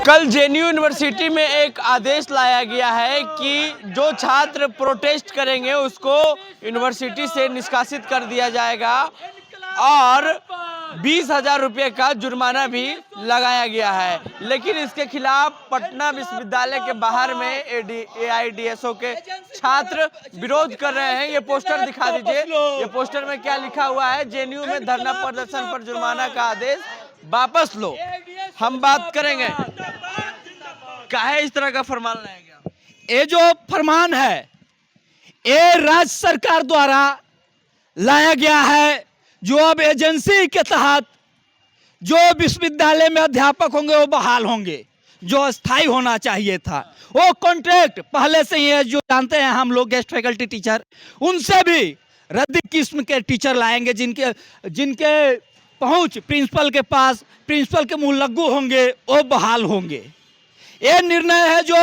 कल JNU university में एक आदेश लाया गया है कि जो छात्र प्रोटेस्ट करेंगे उसको यूनिवर्सिटी से निष्कासित कर दिया जाएगा और 20,000 रुपये का जुर्माना भी लगाया गया है। लेकिन इसके खिलाफ पटना विश्वविद्यालय के बाहर में एआईडीएसओ के छात्र विरोध कर रहे हैं। ये पोस्टर दिखा दीजिए, ये पोस्टर में क्या लिखा हुआ है? जेएनयू में धरना प्रदर्शन पर जुर्माना का आदेश वापस लो। हम बात करेंगे काहे इस तरह का फरमान लाया गया। ये जो फरमान है ये राज्य सरकार द्वारा लाया गया है। जो अब एजेंसी के तहत जो विश्वविद्यालय में अध्यापक होंगे वो बहाल होंगे, जो अस्थाई होना चाहिए था वो कॉन्ट्रैक्ट पहले से ही है। जो जानते हैं हम लोग गेस्ट फैकल्टी टीचर, उनसे भी रद्दी किस्म के टीचर लाएंगे जिनके पहुंच प्रिंसिपल के पास, प्रिंसिपल के मुंह लग्गू होंगे, वो बहाल होंगे। ये निर्णय है जो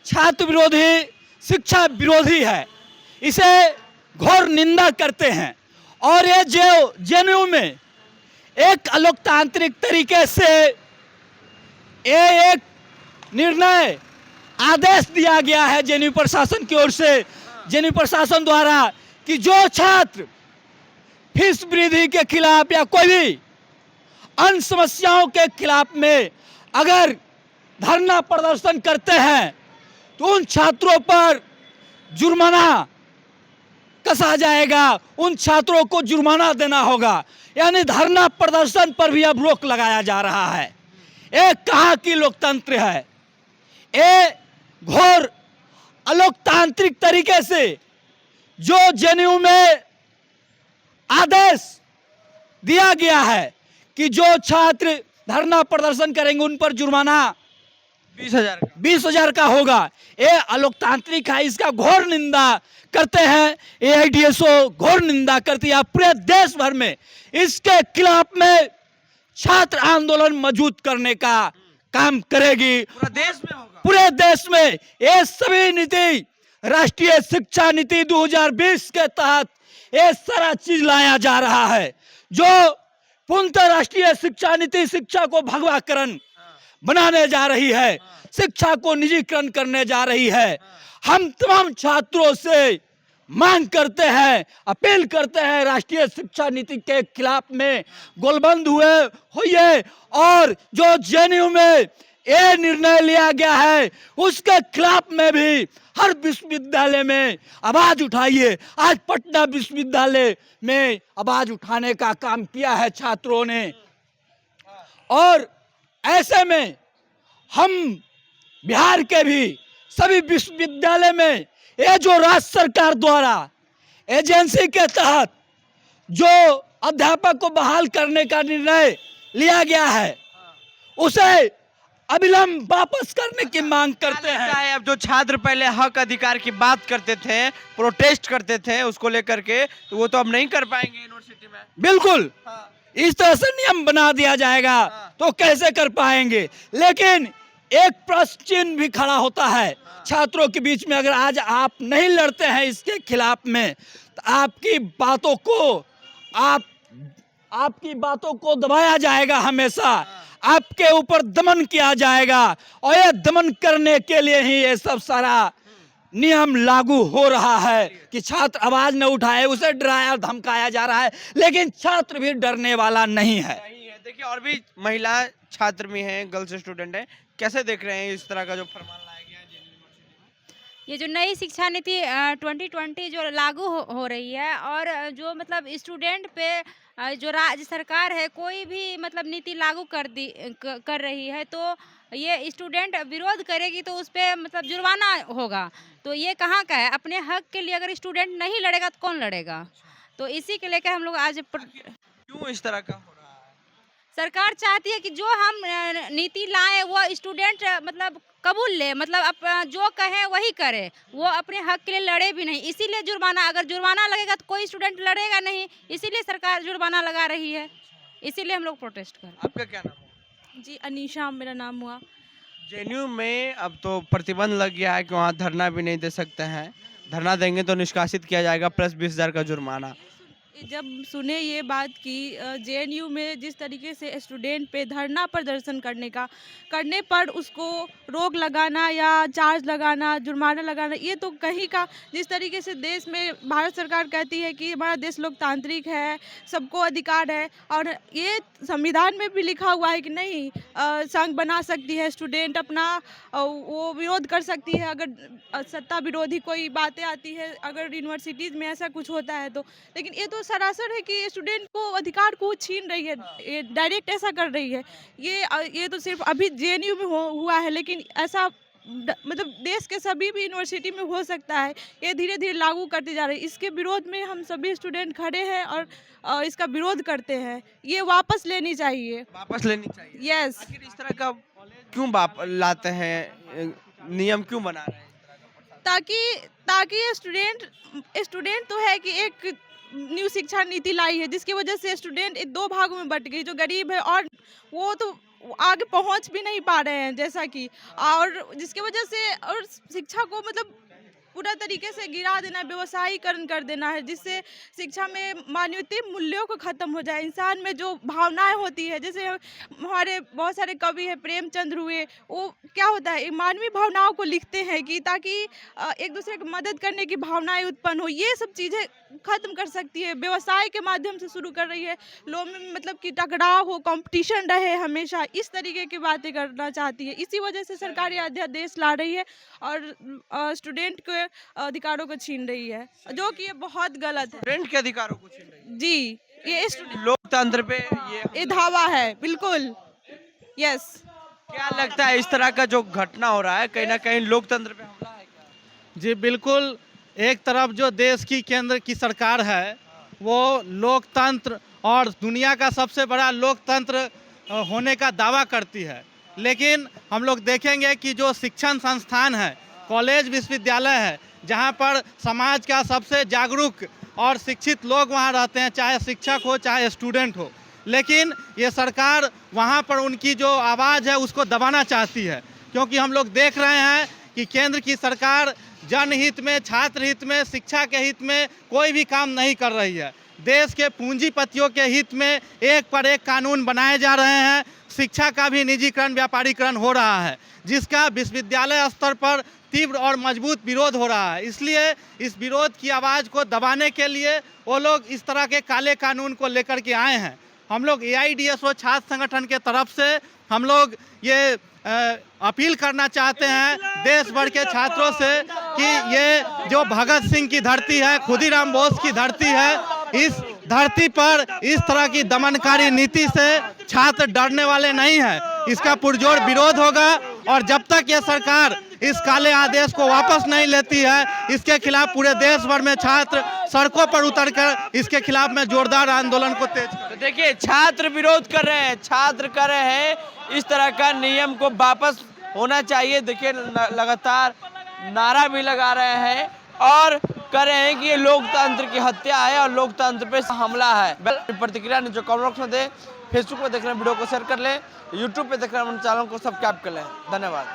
छात्र विरोधी, शिक्षा विरोधी है, इसे घोर निंदा करते हैं। और ये जो जेएनयू में एक अलोकतांत्रिक तरीके से ये एक निर्णय आदेश दिया गया है जेएनयू प्रशासन की ओर से, जेएनयू प्रशासन द्वारा, कि जो छात्र फीस वृद्धि के खिलाफ या कोई भी अन्य समस्याओं के खिलाफ में अगर धरना प्रदर्शन करते हैं तो उन छात्रों पर जुर्माना कसा जाएगा, उन छात्रों को जुर्माना देना होगा। यानी धरना प्रदर्शन पर भी अब रोक लगाया जा रहा है। ये कहाँ की लोकतंत्र है? ये घोर अलोकतांत्रिक तरीके से जो जेएनयू में आदेश दिया गया है कि जो छात्र धरना प्रदर्शन करेंगे उन पर जुर्माना 20,000 का होगा, ये अलोकतांत्रिक है। इसका घोर निंदा करते हैं। एआईडीएसओ घोर निंदा करती है। पूरे देश भर में इसके खिलाफ में छात्र आंदोलन मजबूत करने का काम करेगी। पूरा देश में होगा, पूरे देश में ये सभी नीति, राष्ट्रीय शिक्षा नीति 2020 के तहत ये सारा चीज लाया जा रहा है। जो पूर्णतः राष्ट्रीय शिक्षा नीति शिक्षा को भगवाकरण बनाने जा रही है, शिक्षा को निजीकरण करने जा रही है। हम तमाम छात्रों से मांग करते हैं, अपील करते हैं, राष्ट्रीय शिक्षा नीति के खिलाफ में गोलबंद होइए और जो जेएनयू में ये निर्णय लिया गया है उसके खिलाफ में भी हर विश्वविद्यालय में आवाज उठाइए। आज पटना विश्वविद्यालय में आवाज उठाने का काम किया है छात्रों ने। और ऐसे में हम बिहार के भी सभी विश्वविद्यालय में ये जो राज्य सरकार द्वारा एजेंसी के तहत जो अध्यापक को बहाल करने का निर्णय लिया गया है उसे अविलंब वापस करने की मांग करते हैं। अब जो छात्र पहले हक अधिकार की बात करते थे, प्रोटेस्ट करते थे उसको लेकर के, तो वो तो अब नहीं कर पाएंगे यूनिवर्सिटी में। बिल्कुल इस तरह से नियम बना दिया जाएगा तो कैसे कर पाएंगे। लेकिन एक प्रश्न चिन्ह भी खड़ा होता है छात्रों के बीच में। अगर आज आप नहीं लड़ते हैं इसके खिलाफ में तो आपकी बातों को दबाया जाएगा, हमेशा आपके ऊपर दमन किया जाएगा। और ये दमन करने के लिए ही ये सब सारा नियम लागू हो रहा है कि छात्र आवाज न उठाए, उसे डराया धमकाया जा रहा है। लेकिन छात्र भी डरने वाला नहीं है। देखिए और भी महिला छात्र भी हैं, गर्ल्स स्टूडेंट हैं, कैसे देख रहे हैं इस तरह का जो फरमान लाया गया है जेएनयू यूनिवर्सिटी में? ये जो नई शिक्षा नीति 2020 जो लागू हो रही है और जो मतलब स्टूडेंट पे जो राज्य सरकार है कोई भी मतलब नीति लागू कर रही है तो ये स्टूडेंट विरोध करेगी तो उस पर मतलब जुर्माना होगा। तो ये कहाँ का है? अपने हक के लिए अगर स्टूडेंट नहीं लड़ेगा तो कौन लड़ेगा? तो इसी के लेकर हम लोग आज क्यों इस तरह का हो रहा है? सरकार चाहती है कि जो हम नीति लाए वो स्टूडेंट मतलब कबूल ले, मतलब जो कहे वही करे, वो अपने हक के लिए लड़े भी नहीं। इसीलिए जुर्माना, अगर जुर्माना लगेगा तो कोई स्टूडेंट लड़ेगा नहीं, इसीलिए सरकार जुर्माना लगा रही है। इसीलिए हम लोग प्रोटेस्ट कर रहे हैं। आपका क्या नाम है? जी अनीशा मेरा नाम हुआ। जेएनयू में अब तो प्रतिबंध लग गया है कि वहाँ धरना भी नहीं दे सकते हैं, धरना देंगे तो निष्कासित किया जाएगा प्लस 20,000 का जुर्माना। जब सुने ये बात कि जेएनयू में जिस तरीके से स्टूडेंट पे धरना प्रदर्शन करने पर उसको रोक लगाना या चार्ज लगाना, जुर्माना लगाना, ये तो कहीं का, जिस तरीके से देश में भारत सरकार कहती है कि हमारा देश लोकतांत्रिक है, सबको अधिकार है, और ये संविधान में भी लिखा हुआ है कि नहीं, संघ बना सकती है स्टूडेंट अपना, वो विरोध कर सकती है अगर सत्ता विरोधी कोई बातें आती है, अगर यूनिवर्सिटीज़ में ऐसा कुछ होता है तो। लेकिन ये तो सरासर है कि स्टूडेंट को अधिकार को छीन रही है, ये डायरेक्ट ऐसा कर रही है। ये तो सिर्फ अभी जेएनयू में हुआ है, लेकिन ऐसा मतलब देश के सभी भी यूनिवर्सिटी में हो सकता है। ये धीरे धीरे लागू करते जा रहे हैं। इसके विरोध में हम सभी स्टूडेंट खड़े हैं और इसका विरोध करते हैं। ये वापस लेनी चाहिए। वापस लेनी चाहिए। यस। आखिर इस तरह का क्यों लाते हैं, नियम क्यों बना रहे हैं? ताकि स्टूडेंट तो है कि एक न्यू शिक्षा नीति लाई है, जिसकी वजह से स्टूडेंट दो भागों में बट गई। जो गरीब है और वो तो आगे पहुंच भी नहीं पा रहे हैं, जैसा कि, और जिसकी वजह से और शिक्षा को मतलब पूरा तरीके से गिरा देना, व्यवसायीकरण कर देना है, जिससे शिक्षा में मानवीय मूल्यों को ख़त्म हो जाए। इंसान में जो भावनाएं होती है, जैसे हमारे बहुत सारे कवि हैं, प्रेमचंद्र हुए, वो क्या होता है, मानवीय भावनाओं को लिखते हैं कि ताकि एक दूसरे की मदद करने की भावनाएं उत्पन्न हो। ये सब चीज़ें ख़त्म कर सकती है, व्यवसाय के माध्यम से शुरू कर रही है। लोगों में मतलब कि टकराव हो, कंपटीशन रहे हमेशा, इस तरीके की बातें करना चाहती है। इसी वजह से सरकार ये अध्यादेश ला रही है और स्टूडेंट के अधिकारों को छीन रही है, जो कि ये बहुत गलत है। स्टूडेंट के अधिकारों को छीन रही है। जी, ये लोकतंत्र पे ये धावा है, बिल्कुल। यस। क्या लगता है इस तरह का जो घटना हो रहा है, कहीं ना कहीं लोकतंत्र पे हमला है क्या? जी बिल्कुल। एक तरफ जो देश की केंद्र की सरकार है वो लोकतंत्र और दुनिया का सबसे बड़ा लोकतंत्र होने का दावा करती है, लेकिन हम लोग देखेंगे कि जो शिक्षण संस्थान है, कॉलेज, विश्वविद्यालय है, जहाँ पर समाज का सबसे जागरूक और शिक्षित लोग वहाँ रहते हैं, चाहे शिक्षक हो चाहे स्टूडेंट हो, लेकिन ये सरकार वहाँ पर उनकी जो आवाज़ है उसको दबाना चाहती है। क्योंकि हम लोग देख रहे हैं कि केंद्र की सरकार जनहित में, छात्र हित में, शिक्षा के हित में कोई भी काम नहीं कर रही है। देश के पूंजीपतियों के हित में एक पर एक कानून बनाए जा रहे हैं। शिक्षा का भी निजीकरण, व्यापारीकरण हो रहा है, जिसका विश्वविद्यालय स्तर पर तीव्र और मजबूत विरोध हो रहा है। इसलिए इस विरोध की आवाज़ को दबाने के लिए वो लोग इस तरह के काले कानून को लेकर के आए हैं। हम लोग AIDSO छात्र संगठन के तरफ से हम लोग ये अपील करना चाहते हैं देश भर के छात्रों से कि ये जो भगत सिंह की धरती है, खुदीराम बोस की धरती है, इस धरती पर इस तरह की दमनकारी नीति से छात्र डरने वाले नहीं हैं। इसका पुरजोर विरोध होगा और जब तक ये सरकार इस काले आदेश को वापस नहीं लेती है, इसके खिलाफ पूरे देश भर में छात्र सड़कों पर उतरकर इसके खिलाफ में जोरदार आंदोलन को तेज करें। तो देखिए, छात्र विरोध कर रहे हैं, छात्र कर रहे हैं इस तरह का नियम को वापस होना चाहिए। देखिए, लगातार नारा भी लगा रहे हैं और कह रहे हैं कि ये लोकतंत्र की हत्या है और लोकतंत्र पे हमला है। प्रतिक्रिया ने जो कमेंट बॉक्स में दे, फेसबुक पे देख रहे हैं वीडियो को शेयर कर लें, यूट्यूब पे देख रहे हैं चैनल को सब्सक्राइब कर लें। धन्यवाद।